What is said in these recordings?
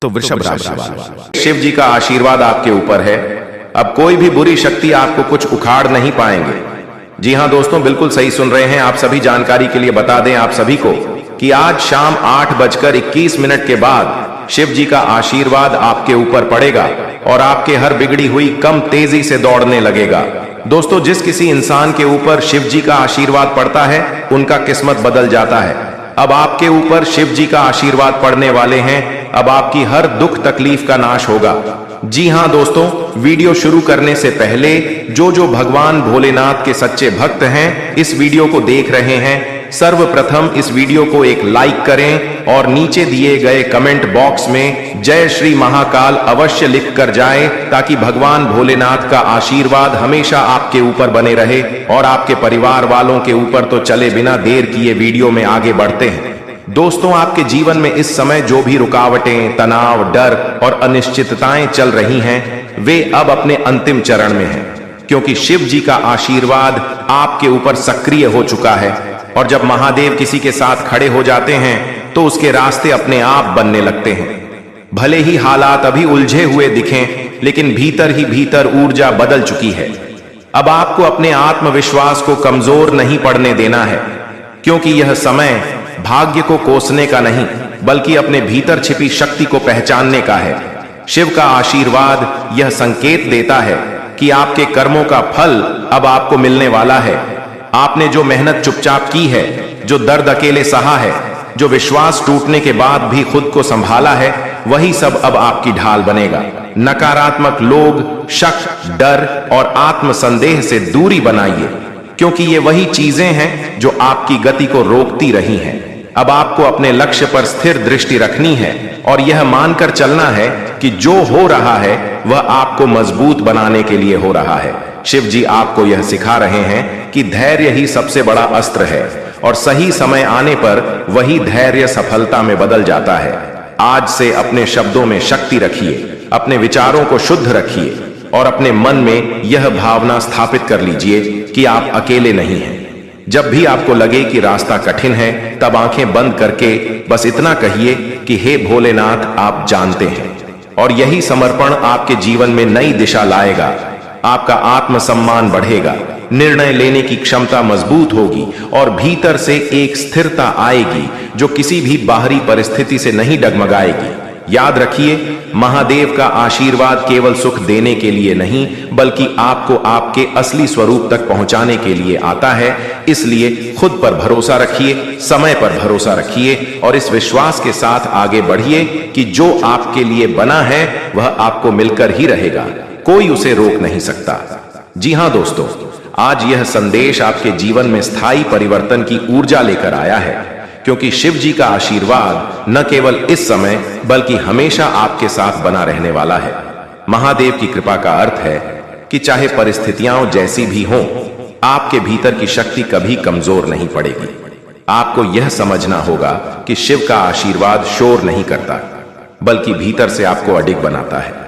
तो वृषभ राशि वाले, शिव जी का आशीर्वाद आपके ऊपर है। अब कोई भी बुरी शक्ति आपको कुछ उखाड़ नहीं पाएंगे। जी हां दोस्तों, बिल्कुल सही सुन रहे हैं आप सभी। जानकारी के लिए बता दें आप सभी को कि आज शाम 8:21 के बाद शिव जी का आशीर्वाद आपके ऊपर पड़ेगा और आपके हर बिगड़ी हुई कम तेजी से दौड़ने लगेगा। दोस्तों, जिस किसी इंसान के ऊपर शिव जी का आशीर्वाद पड़ता है उनका किस्मत बदल जाता है। अब आपके ऊपर शिव जी का आशीर्वाद पड़ने वाले हैं। अब आपकी हर दुख तकलीफ का नाश होगा। जी हां दोस्तों, वीडियो शुरू करने से पहले जो भगवान भोलेनाथ के सच्चे भक्त हैं इस वीडियो को देख रहे हैं, सर्वप्रथम इस वीडियो को एक लाइक करें और नीचे दिए गए कमेंट बॉक्स में जय श्री महाकाल अवश्य लिख कर जाएं, ताकि भगवान भोलेनाथ का आशीर्वाद हमेशा आपके ऊपर बने रहे और आपके परिवार वालों के ऊपर। तो चले बिना देर किए वीडियो में आगे बढ़ते हैं। दोस्तों, आपके जीवन में इस समय जो भी रुकावटें, तनाव, डर और अनिश्चितताएं चल रही हैं वे अब अपने अंतिम चरण में हैं, क्योंकि शिव जी का आशीर्वाद आपके ऊपर सक्रिय हो चुका है। और जब महादेव किसी के साथ खड़े हो जाते हैं तो उसके रास्ते अपने आप बनने लगते हैं। भले ही हालात अभी उलझे हुए दिखें, लेकिन भीतर ही भीतर ऊर्जा बदल चुकी है। अब आपको अपने आत्मविश्वास को कमजोर नहीं पड़ने देना है, क्योंकि यह समय भाग्य को कोसने का नहीं बल्कि अपने भीतर छिपी शक्ति को पहचानने का है। शिव का आशीर्वाद यह संकेत देता है कि आपके कर्मों का फल अब आपको मिलने वाला है। आपने जो मेहनत चुपचाप की है, जो दर्द अकेले सहा है, जो विश्वास टूटने के बाद भी खुद को संभाला है, वही सब अब आपकी ढाल बनेगा। नकारात्मक लोग, शक, डर और आत्मसंदेह से दूरी बनाइए, क्योंकि ये वही चीजें हैं जो आपकी गति को रोकती रही हैं। अब आपको अपने लक्ष्य पर स्थिर दृष्टि रखनी है और यह मानकर चलना है कि जो हो रहा है वह आपको मजबूत बनाने के लिए हो रहा है। शिव जी आपको यह सिखा रहे हैं कि धैर्य ही सबसे बड़ा अस्त्र है और सही समय आने पर वही धैर्य सफलता में बदल जाता है। आज से अपने शब्दों में शक्ति रखिए, अपने विचारों को शुद्ध रखिए और अपने मन में यह भावना स्थापित कर लीजिए कि आप अकेले नहीं हैं। जब भी आपको लगे कि रास्ता कठिन है, तब आंखें बंद करके बस इतना कहिए कि हे भोलेनाथ, आप जानते हैं। और यही समर्पण आपके जीवन में नई दिशा लाएगा। आपका आत्मसम्मान बढ़ेगा, निर्णय लेने की क्षमता मजबूत होगी और भीतर से एक स्थिरता आएगी जो किसी भी बाहरी परिस्थिति से नहीं डगमगाएगी। याद रखिए, महादेव का आशीर्वाद केवल सुख देने के लिए नहीं बल्कि आपको आपके असली स्वरूप तक पहुंचाने के लिए आता है। इसलिए खुद पर भरोसा रखिए, समय पर भरोसा रखिए और इस विश्वास के साथ आगे बढ़िए कि जो आपके लिए बना है वह आपको मिलकर ही रहेगा, कोई उसे रोक नहीं सकता। जी हां दोस्तों, आज यह संदेश आपके जीवन में स्थायी परिवर्तन की ऊर्जा लेकर आया है, क्योंकि शिव जी का आशीर्वाद न केवल इस समय बल्कि हमेशा आपके साथ बना रहने वाला है। महादेव की कृपा का अर्थ है कि चाहे परिस्थितियां जैसी भी हों, आपके भीतर की शक्ति कभी कमजोर नहीं पड़ेगी। आपको यह समझना होगा कि शिव का आशीर्वाद शोर नहीं करता बल्कि भीतर से आपको अडिग बनाता है।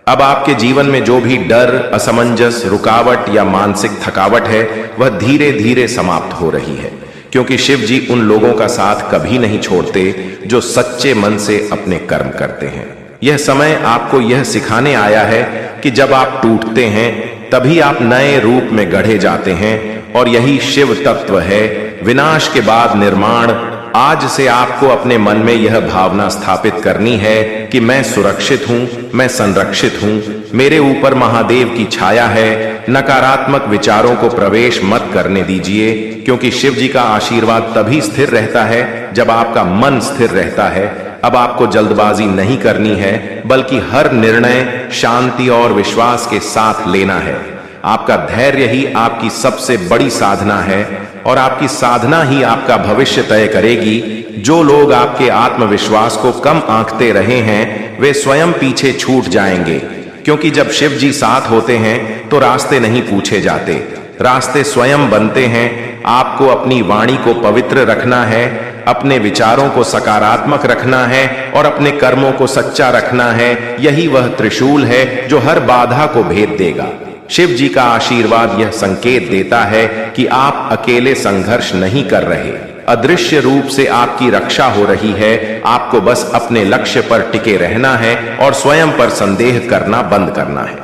अब आपके जीवन में जो भी डर, असमंजस, रुकावट या मानसिक थकावट है वह धीरे धीरे समाप्त हो रही है, क्योंकि शिव जी उन लोगों का साथ कभी नहीं छोड़ते जो सच्चे मन से अपने कर्म करते हैं। यह समय आपको यह सिखाने आया है कि जब आप टूटते हैं तभी आप नए रूप में गढ़े जाते हैं और यही शिव तत्व है, विनाश के बाद निर्माण। आज से आपको अपने मन में यह भावना स्थापित करनी है कि मैं सुरक्षित हूं, मैं संरक्षित हूं, मेरे ऊपर महादेव की छाया है। नकारात्मक विचारों को प्रवेश मत करने दीजिए, क्योंकि शिव जी का आशीर्वाद तभी स्थिर रहता है जब आपका मन स्थिर रहता है। अब आपको जल्दबाजी नहीं करनी है बल्कि हर निर्णय शांति और विश्वास के साथ लेना है। आपका धैर्य ही आपकी सबसे बड़ी साधना है और आपकी साधना ही आपका भविष्य तय करेगी। जो लोग आपके आत्मविश्वास को कम आंकते रहे हैं वे स्वयं पीछे छूट जाएंगे, क्योंकि जब शिव जी साथ होते हैं तो रास्ते नहीं पूछे जाते, रास्ते स्वयं बनते हैं। आपको अपनी वाणी को पवित्र रखना है, अपने विचारों को सकारात्मक रखना है और अपने कर्मों को सच्चा रखना है। यही वह त्रिशूल है जो हर बाधा को भेद देगा। शिव जी का आशीर्वाद यह संकेत देता है कि आप अकेले संघर्ष नहीं कर रहे, अदृश्य रूप से आपकी रक्षा हो रही है। आपको बस अपने लक्ष्य पर टिके रहना है और स्वयं पर संदेह करना बंद करना है।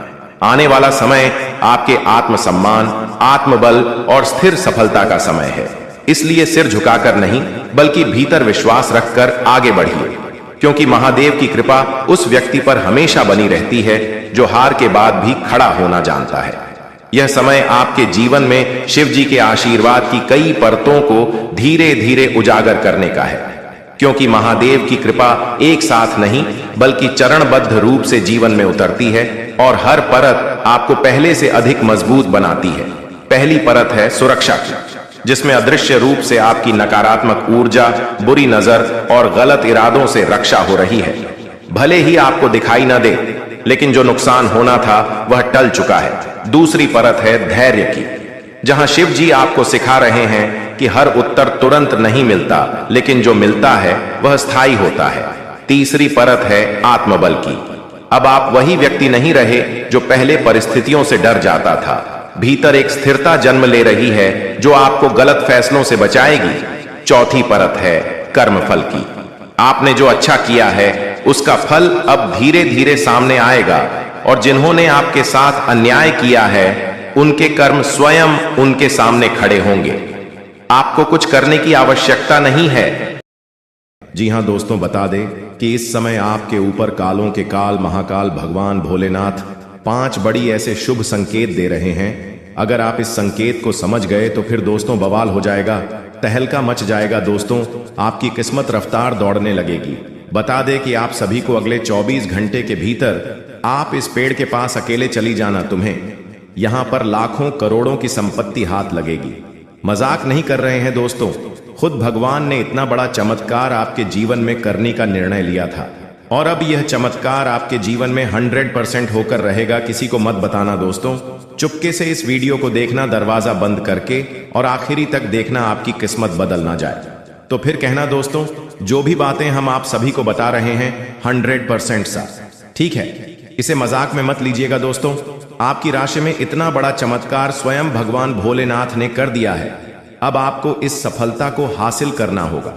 आने वाला समय आपके आत्मसम्मान, आत्मबल और स्थिर सफलता का समय है। इसलिए सिर झुकाकर नहीं, बल्कि भीतर विश्वास रखकर आगे बढ़िए, क्योंकि महादेव की कृपा उस व्यक्ति पर हमेशा बनी रहती है जो हार के बाद भी खड़ा होना जानता है। यह समय आपके जीवन में शिव जी के आशीर्वाद की कई परतों को धीरे धीरे उजागर करने का है, क्योंकि महादेव की कृपा एक साथ नहीं बल्कि चरणबद्ध रूप से जीवन में उतरती है और हर परत आपको पहले से अधिक मजबूत बनाती है। पहली परत है सुरक्षा की, जिसमें अदृश्य रूप से आपकी नकारात्मक ऊर्जा, बुरी नजर और गलत इरादों से रक्षा हो रही है। भले ही आपको दिखाई न दे, लेकिन जो नुकसान होना था वह टल चुका है। दूसरी परत है धैर्य की, जहां शिव जी आपको सिखा रहे हैं कि हर उत्तर तुरंत नहीं मिलता, लेकिन जो मिलता है वह स्थायी होता है। तीसरी परत है आत्मबल की। अब आप वही व्यक्ति नहीं रहे जो पहले परिस्थितियों से डर जाता था। भीतर एक स्थिरता जन्म ले रही है जो आपको गलत फैसलों से बचाएगी। चौथी परत है कर्मफल की। आपने जो अच्छा किया है उसका फल अब धीरे धीरे सामने आएगा, और जिन्होंने आपके साथ अन्याय किया है उनके कर्म स्वयं उनके सामने खड़े होंगे। आपको कुछ करने की आवश्यकता नहीं है। जी हां दोस्तों, बता दें कि इस समय आपके ऊपर कालों के काल महाकाल भगवान भोलेनाथ 5 बड़ी ऐसे शुभ संकेत दे रहे हैं। अगर आप इस संकेत को समझ गए तो फिर दोस्तों बवाल हो जाएगा, तहलका मच जाएगा। दोस्तों, आपकी किस्मत रफ्तार दौड़ने लगेगी। बता दें कि आप सभी को अगले 24 घंटे के भीतर आप इस पेड़ के पास अकेले चली जाना। तुम्हें यहां पर लाखों करोड़ों की संपत्ति हाथ लगेगी। मजाक नहीं कर रहे हैं दोस्तों, खुद भगवान ने इतना बड़ा चमत्कार आपके जीवन में करने का निर्णय लिया था, और अब यह चमत्कार आपके जीवन में 100% होकर रहेगा। किसी को मत बताना दोस्तों, चुपके से इस वीडियो को देखना, दरवाजा बंद करके, और आखिरी तक देखना, आपकी किस्मत बदल ना जाए। तो फिर कहना दोस्तों, जो भी बातें हम आप सभी को बता रहे हैं 100% सा ठीक है, इसे मजाक में मत लीजिएगा दोस्तों। आपकी राशि में इतना बड़ा चमत्कार स्वयं भगवान भोलेनाथ ने कर दिया है। अब आपको इस सफलता को हासिल करना होगा।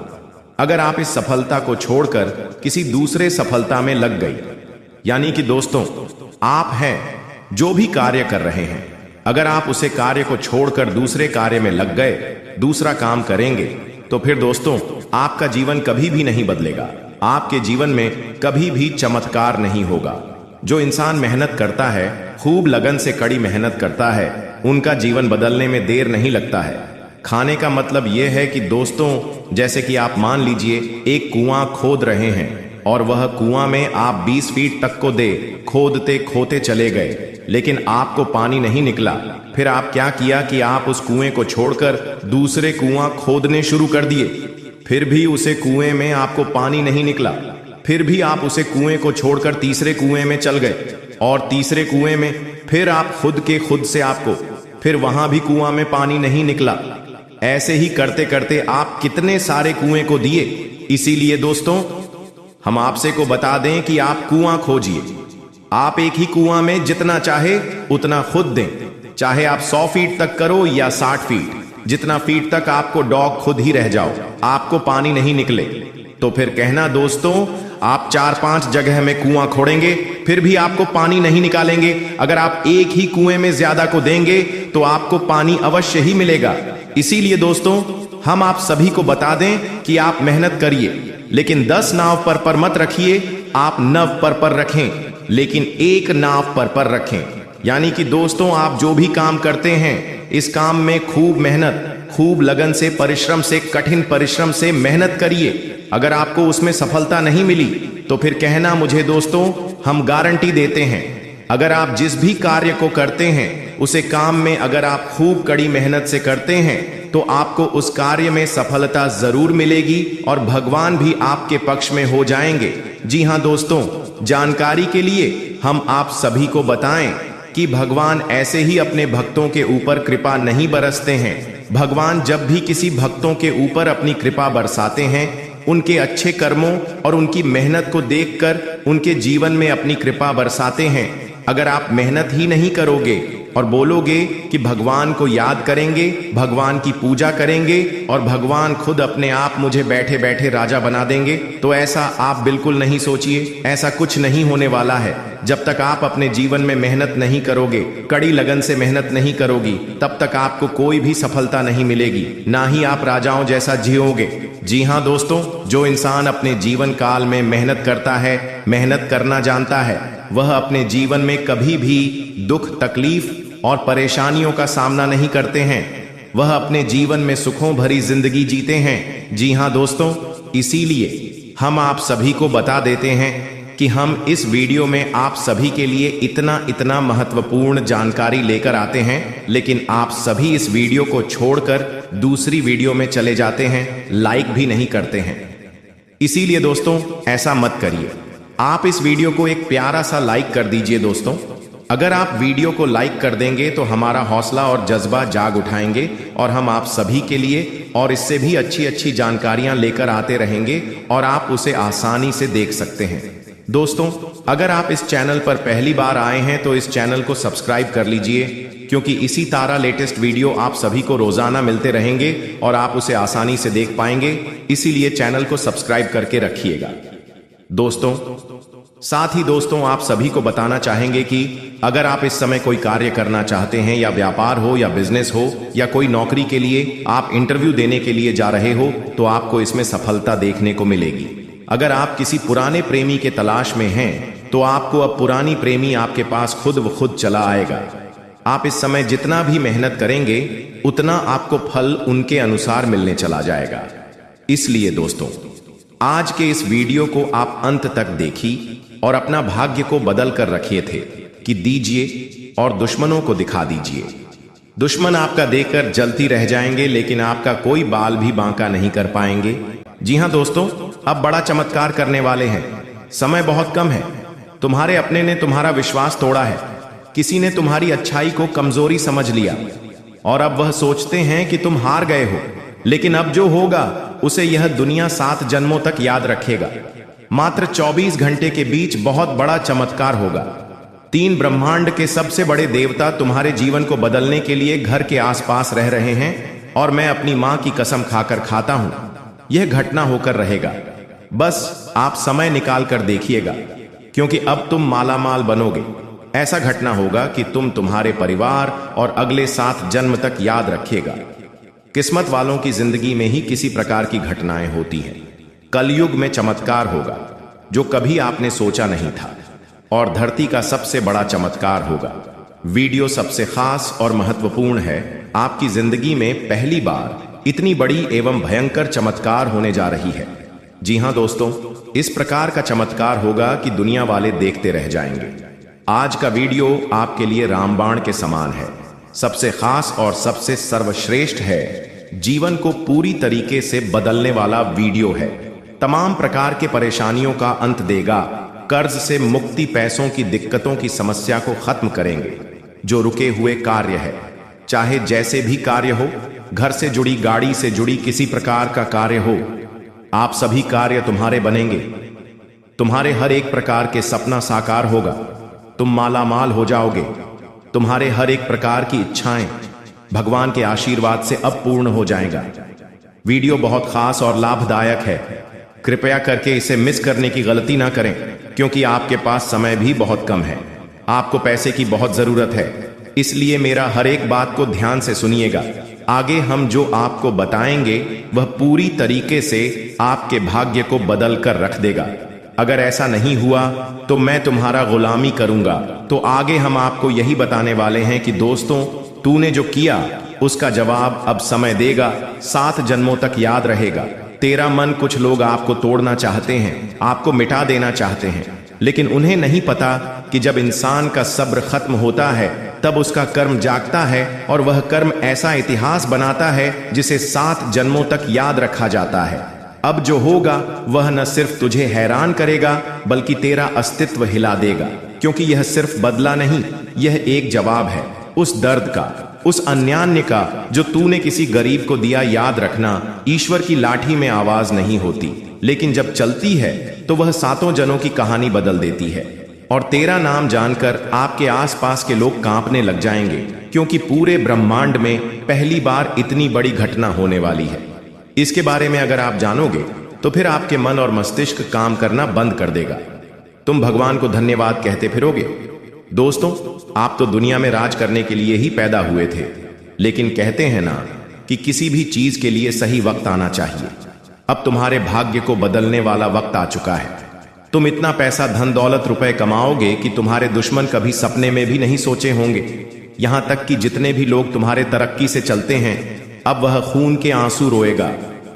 अगर आप इस सफलता को छोड़कर किसी दूसरे सफलता में लग गई, यानी कि दोस्तों आप हैं जो भी कार्य कर रहे हैं, अगर आप उसे कार्य को छोड़कर दूसरे कार्य में लग गए, दूसरा काम करेंगे, तो फिर दोस्तों आपका जीवन कभी भी नहीं बदलेगा। आपके जीवन में कभी भी चमत्कार नहीं होगा। जो इंसान मेहनत करता है, खूब लगन से कड़ी मेहनत करता है, उनका जीवन बदलने में देर नहीं लगता है। खाने का मतलब यह है कि दोस्तों, जैसे कि आप मान लीजिए एक कुआं खोद रहे हैं और वह कुआं में आप 20 फीट तक को दे खोदते खोते चले गए, लेकिन आपको पानी नहीं निकला। फिर आप क्या किया कि आप उस कुएं को छोड़कर दूसरे कुआं खोदने शुरू कर दिए। फिर भी उसे कुएं में आपको पानी नहीं निकला। फिर भी आप उसे कुएं को छोड़कर तीसरे कुएं में चल गए, और तीसरे कुएं में फिर आप खुद से आपको फिर वहां भी कुआं में पानी नहीं निकला। ऐसे ही करते करते आप कितने सारे कुएं को दिए। इसीलिए दोस्तों हम आपसे को बता दें कि आप कुआं खोजिए। आप एक ही कुआं में जितना चाहे उतना खुद दें, चाहे आप 100 फीट तक करो या 60 फीट, जितना फीट तक आपको डॉग खुद ही रह जाओ, आपको पानी नहीं निकले, तो फिर कहना दोस्तों आप 4-5 जगह में कुआं खोदेंगे, फिर भी आपको पानी नहीं निकालेंगे। अगर आप एक ही कुएं में ज्यादा को देंगे तो आपको पानी अवश्य ही मिलेगा। इसीलिए दोस्तों हम आप सभी को बता दें कि आप मेहनत करिए, लेकिन 10 नाव पर मत रखिए, आप 9 पर रखें, लेकिन एक नाव पर रखें। यानी कि दोस्तों आप जो भी काम करते हैं, इस काम में खूब मेहनत, खूब लगन से, परिश्रम से, कठिन परिश्रम से मेहनत करिए। अगर आपको उसमें सफलता नहीं मिली तो फिर कहना मुझे दोस्तों, हम गारंटी देते हैं, अगर आप जिस भी कार्य को करते हैं उसे काम में अगर आप खूब कड़ी मेहनत से करते हैं तो आपको उस कार्य में सफलता जरूर मिलेगी और भगवान भी आपके पक्ष में हो जाएंगे। जी हां दोस्तों, जानकारी के लिए हम आप सभी को बताएं कि भगवान ऐसे ही अपने भक्तों के ऊपर कृपा नहीं बरसते हैं। भगवान जब भी किसी भक्तों के ऊपर अपनी कृपा बरसाते हैं, उनके अच्छे कर्मों और उनकी मेहनत को देखकर उनके जीवन में अपनी कृपा बरसाते हैं। अगर आप मेहनत ही नहीं करोगे और बोलोगे कि भगवान को याद करेंगे, भगवान की पूजा करेंगे और भगवान खुद अपने आप मुझे बैठे बैठे राजा बना देंगे, तो ऐसा आप बिल्कुल नहीं सोचिए। ऐसा कुछ नहीं होने वाला है। जब तक आप अपने जीवन में मेहनत नहीं करोगे, कड़ी लगन से मेहनत नहीं करोगी, तब तक आपको कोई भी सफलता नहीं मिलेगी, ना ही आप राजाओं जैसा जियोगे। जी हाँ दोस्तों, जो इंसान अपने जीवन काल में मेहनत करता है, मेहनत करना जानता है, वह अपने जीवन में कभी भी दुख, तकलीफ और परेशानियों का सामना नहीं करते हैं। वह अपने जीवन में सुखों भरी जिंदगी जीते हैं। जी हाँ दोस्तों, इसीलिए हम आप सभी को बता देते हैं कि हम इस वीडियो में आप सभी के लिए इतना महत्वपूर्ण जानकारी लेकर आते हैं, लेकिन आप सभी इस वीडियो को छोड़कर दूसरी वीडियो में चले जाते हैं, लाइक भी नहीं करते हैं। इसीलिए दोस्तों, ऐसा मत करिए। आप इस वीडियो को एक प्यारा सा लाइक कर दीजिए दोस्तों। अगर आप वीडियो को लाइक कर देंगे तो हमारा हौसला और जज्बा जाग उठाएंगे और हम आप सभी के लिए और इससे भी अच्छी जानकारियां लेकर आते रहेंगे और आप उसे आसानी से देख सकते हैं। दोस्तों, अगर आप इस चैनल पर पहली बार आए हैं तो इस चैनल को सब्सक्राइब कर लीजिए, क्योंकि इसी तरह लेटेस्ट वीडियो आप सभी को रोजाना मिलते रहेंगे और आप उसे आसानी से देख पाएंगे। इसीलिए चैनल को सब्सक्राइब करके रखिएगा। दोस्तों, साथ ही दोस्तों, आप सभी को बताना चाहेंगे कि अगर आप इस समय कोई कार्य करना चाहते हैं, या व्यापार हो या बिजनेस हो या कोई नौकरी के लिए आप इंटरव्यू देने के लिए जा रहे हो, तो आपको इसमें सफलता देखने को मिलेगी। अगर आप किसी पुराने प्रेमी के तलाश में हैं, तो आपको अब पुरानी प्रेमी आपके पास खुद व खुद चला आएगा। आप इस समय जितना भी मेहनत करेंगे, उतना आपको फल उनके अनुसार मिलने चला जाएगा। इसलिए दोस्तों, आज के इस वीडियो को आप अंत तक देखिए और अपना भाग्य को बदल कर रखिए थे कि दीजिए और दुश्मनों को दिखा दीजिए। दुश्मन आपका देखकर जलती रह जाएंगे, लेकिन आपका कोई बाल भी बांका नहीं कर पाएंगे। जी हाँ दोस्तों, अब बड़ा चमत्कार करने वाले हैं। समय बहुत कम है। तुम्हारे अपने ने तुम्हारा विश्वास तोड़ा है। किसी ने तुम्हारी अच्छाई को कमजोरी समझ लिया और अब वह सोचते हैं कि तुम हार गए हो, लेकिन अब जो होगा उसे यह दुनिया 7 जन्मों तक याद रखेगा। मात्र 24 घंटे के बीच बहुत बड़ा चमत्कार होगा। 3 ब्रह्मांड के सबसे बड़े देवता तुम्हारे जीवन को बदलने के लिए घर के आसपास रह रहे हैं, और मैं अपनी मां की कसम खाकर खाता हूं, यह घटना होकर रहेगा। बस आप समय निकाल कर देखिएगा, क्योंकि अब तुम मालामाल बनोगे। ऐसा घटना होगा कि तुम तुम्हारे परिवार और अगले 7 जन्म तक याद रखिएगा। किस्मत वालों की जिंदगी में ही किसी प्रकार की घटनाएं होती हैं। कलयुग में चमत्कार होगा जो कभी आपने सोचा नहीं था, और धरती का सबसे बड़ा चमत्कार होगा। वीडियो सबसे खास और महत्वपूर्ण है। आपकी जिंदगी में पहली बार इतनी बड़ी एवं भयंकर चमत्कार होने जा रही है। जी हां दोस्तों, इस प्रकार का चमत्कार होगा कि दुनिया वाले देखते रह जाएंगे। आज का वीडियो आपके लिए रामबाण के समान है, सबसे खास और सबसे सर्वश्रेष्ठ है। जीवन को पूरी तरीके से बदलने वाला वीडियो है। तमाम प्रकार के परेशानियों का अंत देगा। कर्ज से मुक्ति, पैसों की दिक्कतों की समस्या को खत्म करेंगे। जो रुके हुए कार्य है, चाहे जैसे भी कार्य हो, घर से जुड़ी, गाड़ी से जुड़ी किसी प्रकार का कार्य हो, आप सभी कार्य तुम्हारे बनेंगे। तुम्हारे हर एक प्रकार के सपना साकार होगा। तुम माला माल हो जाओगे। तुम्हारे हर एक प्रकार की इच्छाएं भगवान के आशीर्वाद से अब पूर्ण हो जाएगा। वीडियो बहुत खास और लाभदायक है। कृपया करके इसे मिस करने की गलती ना करें, क्योंकि आपके पास समय भी बहुत कम है। आपको पैसे की बहुत जरूरत है, इसलिए मेरा हर एक बात को ध्यान से सुनिएगा। आगे हम जो आपको बताएंगे वह पूरी तरीके से आपके भाग्य को बदल कर रख देगा। अगर ऐसा नहीं हुआ तो मैं तुम्हारा गुलामी करूंगा। तो आगे हम आपको यही बताने वाले हैं कि दोस्तों, तूने जो किया उसका जवाब अब समय देगा। 7 जन्मों तक याद रहेगा। तेरा मन, कुछ लोग आपको तोड़ना चाहते हैं, आपको मिटा देना चाहते हैं, लेकिन उन्हें नहीं पता कि जब इंसान का सब्र खत्म होता है तब उसका कर्म जागता है, और वह कर्म ऐसा इतिहास बनाता है जिसे 7 जन्मों तक याद रखा जाता है। अब जो होगा वह न सिर्फ तुझे हैरान करेगा, बल्कि तेरा अस्तित्व हिला देगा, क्योंकि यह सिर्फ बदला नहीं, यह एक जवाब है उस दर्द का, उस अन्यान्य का जो तूने किसी गरीब को दिया। याद रखना, ईश्वर की लाठी में आवाज नहीं होती, लेकिन जब चलती है तो वह 7 जनों की कहानी बदल देती है। और तेरा नाम जानकर आपके आसपास के लोग कांपने लग जाएंगे, क्योंकि पूरे ब्रह्मांड में पहली बार इतनी बड़ी घटना होने वाली है। इसके बारे में अगर आप जानोगे तो फिर आपके मन और मस्तिष्क काम करना बंद कर देगा। तुम भगवान को धन्यवाद कहते फिरोगे। दोस्तों, आप तो दुनिया में राज करने के लिए ही पैदा हुए थे, लेकिन कहते हैं ना कि किसी भी चीज के लिए सही वक्त आना चाहिए। अब तुम्हारे भाग्य को बदलने वाला वक्त आ चुका है। तुम इतना पैसा, धन दौलत, रुपए कमाओगे कि तुम्हारे दुश्मन कभी सपने में भी नहीं सोचे होंगे। यहां तक कि जितने भी लोग तुम्हारे तरक्की से चलते हैं, अब वह खून के आंसू रोएगा,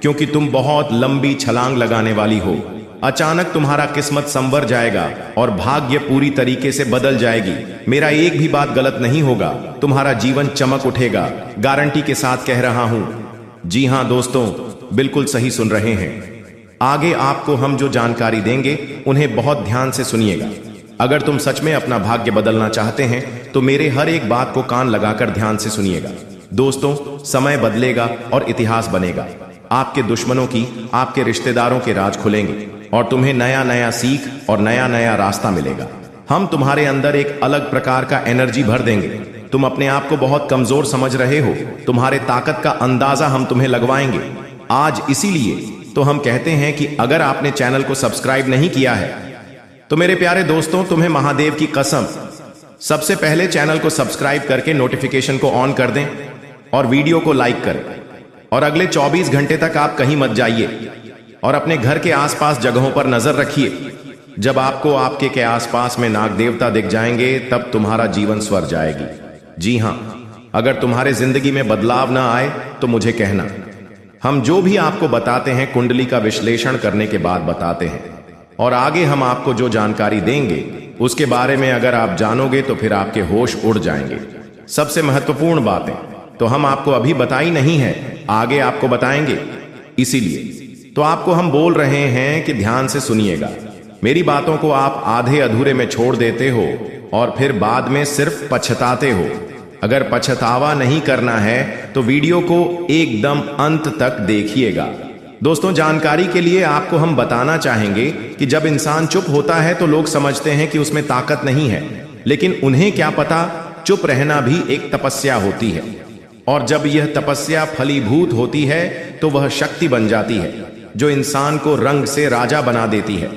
क्योंकि तुम बहुत लंबी छलांग लगाने वाली हो। अचानक तुम्हारा किस्मत संवर जाएगा और भाग्य पूरी तरीके से बदल जाएगी। मेरा एक भी बात गलत नहीं होगा, तुम्हारा जीवन चमक उठेगा, गारंटी के साथ कह रहा हूं। जी हां दोस्तों, बिल्कुल सही सुन रहे हैं। आगे आपको हम जो जानकारी देंगे उन्हें बहुत ध्यान से सुनिएगा। अगर तुम सच में अपना भाग्य बदलना चाहते हैं तो मेरे हर एक बात को कान लगाकर ध्यान से सुनिएगा। दोस्तों, समय बदलेगा और इतिहास बनेगा। आपके दुश्मनों की, आपके रिश्तेदारों के राज खुलेंगे और तुम्हें नया नया सीख और नया नया रास्ता मिलेगा। हम तुम्हारे अंदर एक अलग प्रकार का एनर्जी भर देंगे। तुम अपने आप को बहुत कमजोर समझ रहे हो, तुम्हारे ताकत का अंदाजा हम तुम्हें लगवाएंगे आज। इसीलिए तो हम कहते हैं कि अगर आपने चैनल को सब्सक्राइब नहीं किया है तो मेरे प्यारे दोस्तों, तुम्हें महादेव की कसम, सबसे पहले चैनल को सब्सक्राइब करके नोटिफिकेशन को ऑन कर दें और वीडियो को लाइक करें। और अगले 24 घंटे तक आप कहीं मत जाइए और अपने घर के आसपास जगहों पर नजर रखिए। जब आपको आपके के आसपास में नाग देवता दिख जाएंगे, तब तुम्हारा जीवन स्वर जाएगी। जी हां, अगर तुम्हारे जिंदगी में बदलाव ना आए तो मुझे कहना। हम जो भी आपको बताते हैं कुंडली का विश्लेषण करने के बाद बताते हैं, और आगे हम आपको जो जानकारी देंगे उसके बारे में अगर आप जानोगे तो फिर आपके होश उड़ जाएंगे। सबसे महत्वपूर्ण बातें तो हम आपको अभी बताई नहीं है, आगे आपको बताएंगे। इसीलिए तो आपको हम बोल रहे हैं कि ध्यान से सुनिएगा। मेरी बातों को आप आधे अधूरे में छोड़ देते हो और फिर बाद में सिर्फ पछताते हो। अगर पछतावा नहीं करना है तो वीडियो को एकदम अंत तक देखिएगा। दोस्तों, जानकारी के लिए आपको हम बताना चाहेंगे कि जब इंसान चुप होता है तो लोग समझते हैं कि उसमें ताकत नहीं है, लेकिन उन्हें क्या पता, चुप रहना भी एक तपस्या होती है। और जब यह तपस्या फलीभूत होती है तो वह शक्ति बन जाती है, जो इंसान को रंग से राजा बना देती है।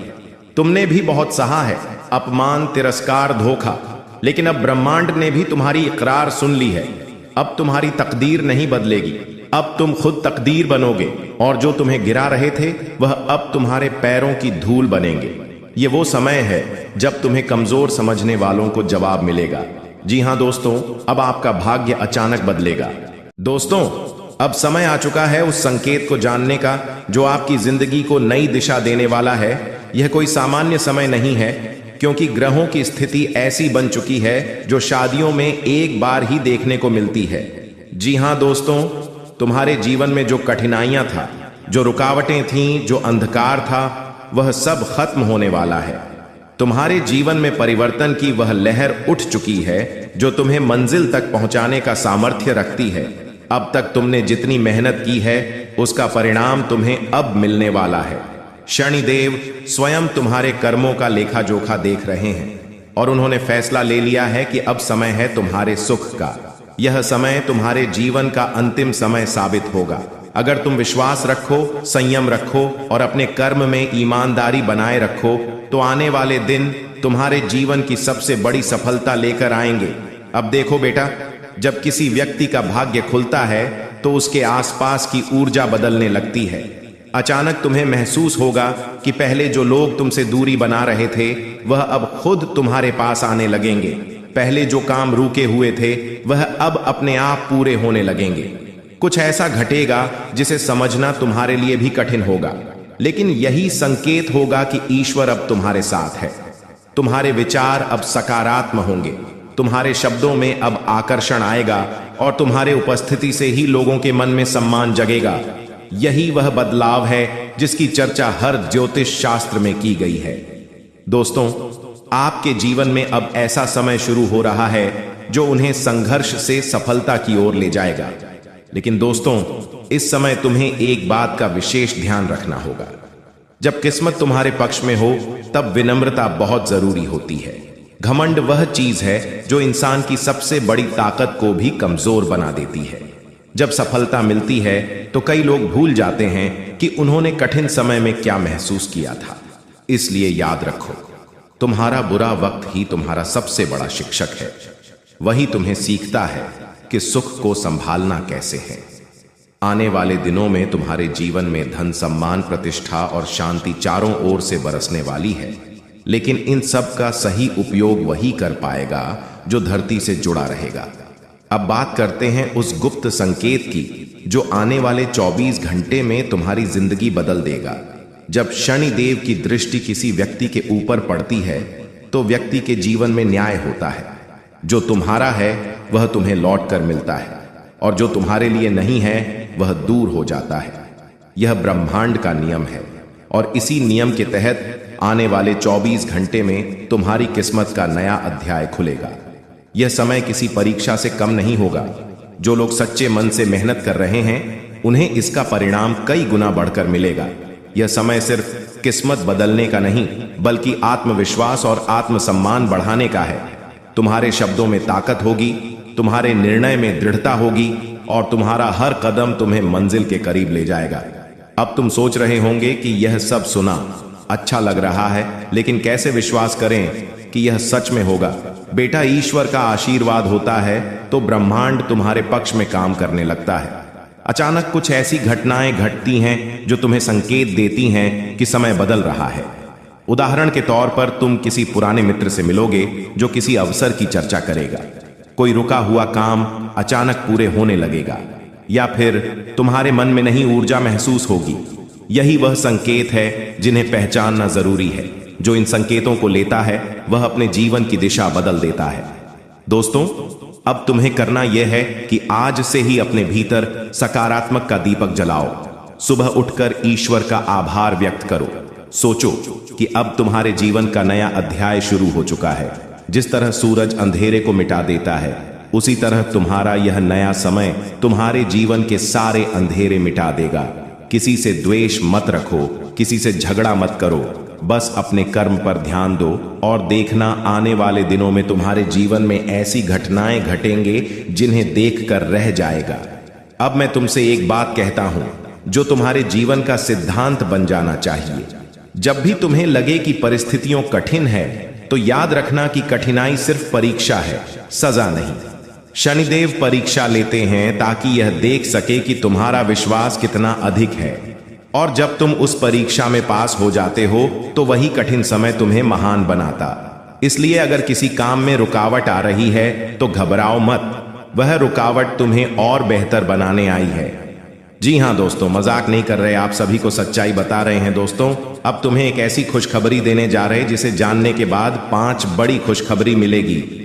तुमने भी बहुत सहा है, अपमान, तिरस्कार, धोखा, लेकिन अब ब्रह्मांड ने भी तुम्हारी इकरार सुन ली है। अब तुम्हारी तकदीर नहीं बदलेगी, अब तुम खुद तकदीर बनोगे, और जो तुम्हें गिरा रहे थे वह अब तुम्हारे पैरों की धूल बनेंगे। ये वो समय है जब तुम्हें कमजोर समझने वालों को जवाब मिलेगा। जी हां दोस्तों, अब आपका भाग्य अचानक बदलेगा। दोस्तों, अब समय आ चुका है उस संकेत को जानने का जो आपकी जिंदगी को नई दिशा देने वाला है। यह कोई सामान्य समय नहीं है, क्योंकि ग्रहों की स्थिति ऐसी बन चुकी है जो शादियों में एक बार ही देखने को मिलती है। जी हां दोस्तों, तुम्हारे जीवन में जो कठिनाइयां था, जो रुकावटें थीं, जो अंधकार था, वह सब खत्म होने वाला है। तुम्हारे जीवन में परिवर्तन की वह लहर उठ चुकी है जो तुम्हें मंजिल तक पहुंचाने का सामर्थ्य रखती है। अब तक तुमने जितनी मेहनत की है उसका परिणाम तुम्हें अब मिलने वाला है। शनिदेव स्वयं तुम्हारे कर्मों का लेखा जोखा देख रहे हैं और उन्होंने फैसला ले लिया है कि अब समय है तुम्हारे सुख का। यह समय तुम्हारे जीवन का अंतिम समय साबित होगा। अगर तुम विश्वास रखो, संयम रखो और अपने कर्म में ईमानदारी बनाए रखो तो आने वाले दिन तुम्हारे जीवन की सबसे बड़ी सफलता लेकर आएंगे। अब देखो बेटा, जब किसी व्यक्ति का भाग्य खुलता है तो उसके आसपास की ऊर्जा बदलने लगती है। अचानक तुम्हें महसूस होगा कि पहले जो लोग तुमसे दूरी बना रहे थे वह अब खुद तुम्हारे पास आने लगेंगे। पहले जो काम रुके हुए थे वह अब अपने आप पूरे होने लगेंगे। कुछ ऐसा घटेगा जिसे समझना तुम्हारे लिए भी कठिन होगा, लेकिन यही संकेत होगा कि ईश्वर अब तुम्हारे साथ है। तुम्हारे विचार अब सकारात्मक होंगे, तुम्हारे शब्दों में अब आकर्षण आएगा और तुम्हारे उपस्थिति से ही लोगों के मन में सम्मान जगेगा। यही वह बदलाव है जिसकी चर्चा हर ज्योतिष शास्त्र में की गई है। दोस्तों, आपके जीवन में अब ऐसा समय शुरू हो रहा है जो उन्हें संघर्ष से सफलता की ओर ले जाएगा। लेकिन दोस्तों, इस समय तुम्हें एक बात का विशेष ध्यान रखना होगा। जब किस्मत तुम्हारे पक्ष में हो तब विनम्रता बहुत जरूरी होती है। घमंड वह चीज है जो इंसान की सबसे बड़ी ताकत को भी कमजोर बना देती है। जब सफलता मिलती है तो कई लोग भूल जाते हैं कि उन्होंने कठिन समय में क्या महसूस किया था। इसलिए याद रखो, तुम्हारा बुरा वक्त ही तुम्हारा सबसे बड़ा शिक्षक है। वही तुम्हें सीखता है कि सुख को संभालना कैसे है। आने वाले दिनों में तुम्हारे जीवन में धन, सम्मान, प्रतिष्ठा और शांति चारों ओर से बरसने वाली है, लेकिन इन सब का सही उपयोग वही कर पाएगा जो धरती से जुड़ा रहेगा। अब बात करते हैं उस गुप्त संकेत की जो आने वाले 24 घंटे में तुम्हारी जिंदगी बदल देगा। जब शनि देव की दृष्टि किसी व्यक्ति के ऊपर पड़ती है तो व्यक्ति के जीवन में न्याय होता है। जो तुम्हारा है वह तुम्हें लौट कर मिलता है और जो तुम्हारे लिए नहीं है वह दूर हो जाता है। यह ब्रह्मांड का नियम है और इसी नियम के तहत आने वाले 24 घंटे में तुम्हारी किस्मत का नया अध्याय खुलेगा। यह समय किसी परीक्षा से कम नहीं होगा। जो लोग सच्चे मन से मेहनत कर रहे हैं उन्हें इसका परिणाम कई गुना बढ़कर मिलेगा। यह समय सिर्फ किस्मत बदलने का नहीं बल्कि आत्मविश्वास और आत्मसम्मान बढ़ाने का है। तुम्हारे शब्दों में ताकत होगी, तुम्हारे निर्णय में दृढ़ता होगी और तुम्हारा हर कदम तुम्हें मंजिल के करीब ले जाएगा। अब तुम सोच रहे होंगे कि यह सब सुना अच्छा लग रहा है, लेकिन कैसे विश्वास करें कि यह सच में होगा। बेटा, ईश्वर का आशीर्वाद होता है तो ब्रह्मांड तुम्हारे पक्ष में काम करने लगता है। अचानक कुछ ऐसी घटनाएं घटती हैं जो तुम्हें संकेत देती हैं कि समय बदल रहा है। उदाहरण के तौर पर तुम किसी पुराने मित्र से मिलोगे जो किसी अवसर की चर्चा करेगा। कोई रुका हुआ काम अचानक पूरे होने लगेगा या फिर तुम्हारे मन में नई ऊर्जा महसूस होगी। यही वह संकेत है जिन्हें पहचानना जरूरी है। जो इन संकेतों को लेता है वह अपने जीवन की दिशा बदल देता है। दोस्तों, अब तुम्हें करना यह है कि आज से ही अपने भीतर सकारात्मक का दीपक जलाओ। सुबह उठकर ईश्वर का आभार व्यक्त करो। सोचो कि अब तुम्हारे जीवन का नया अध्याय शुरू हो चुका है। जिस तरह सूरज अंधेरे को मिटा देता है, उसी तरह तुम्हारा यह नया समय तुम्हारे जीवन के सारे अंधेरे मिटा देगा। किसी से द्वेष मत रखो, किसी से झगड़ा मत करो, बस अपने कर्म पर ध्यान दो और देखना आने वाले दिनों में तुम्हारे जीवन में ऐसी घटनाएं घटेंगे जिन्हें देखकर रह जाएगा। अब मैं तुमसे एक बात कहता हूं जो तुम्हारे जीवन का सिद्धांत बन जाना चाहिए। जब भी तुम्हें लगे कि परिस्थितियां कठिन है तो याद रखना कि कठिनाई सिर्फ परीक्षा है, सजा नहीं। शनिदेव परीक्षा लेते हैं ताकि यह देख सके कि तुम्हारा विश्वास कितना अधिक है, और जब तुम उस परीक्षा में पास हो जाते हो तो वही कठिन समय तुम्हें महान बनाता। इसलिए अगर किसी काम में रुकावट आ रही है तो घबराओ मत, वह रुकावट तुम्हें और बेहतर बनाने आई है। जी हाँ दोस्तों, मजाक नहीं कर रहे, आप सभी को सच्चाई बता रहे हैं। दोस्तों, अब तुम्हें एक ऐसी खुशखबरी देने जा रहे हैं जिसे जानने के बाद 5 बड़ी खुशखबरी मिलेगी।